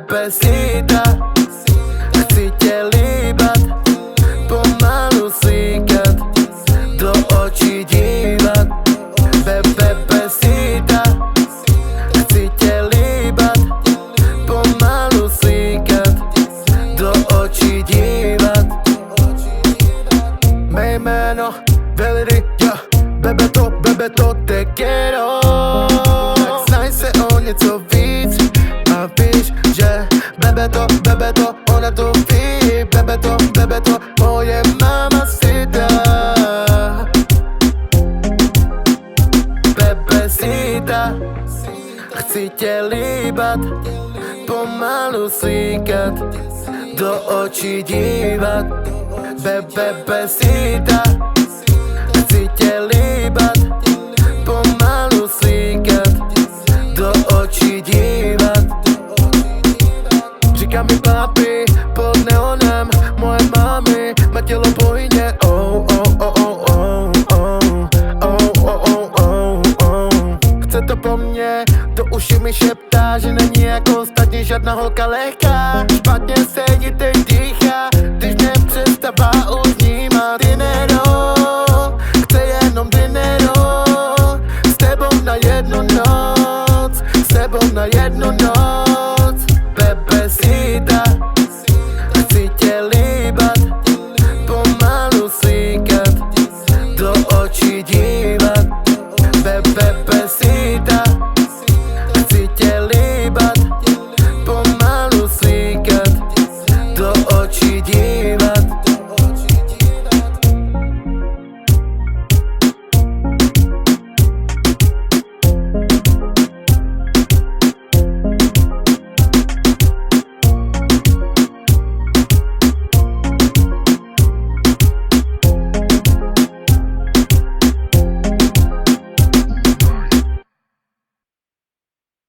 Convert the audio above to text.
Bebecita, chci tě líbat, pomalu slíkat, do očí dívat. Bebecita, chci tě líbat, pomalu slíkat, do očí dívat. Mé jméno, Valery, ja, bebeto, te quiero. Tak snaž se o něco víc a víš, že bebeto, ona to ví. Bebeto, moje mamacita. Bebecita, chci tě líbat, pomalu slíkat, do očí dívat. Bebecita, chci tě líbat, pomalu slíkat, do očí dívat. Říká mi papi pod neonem, moje mami má tělo bojně. Chce to po mně, do uši mi šeptá, že není jako ostatní žádná holka lehká.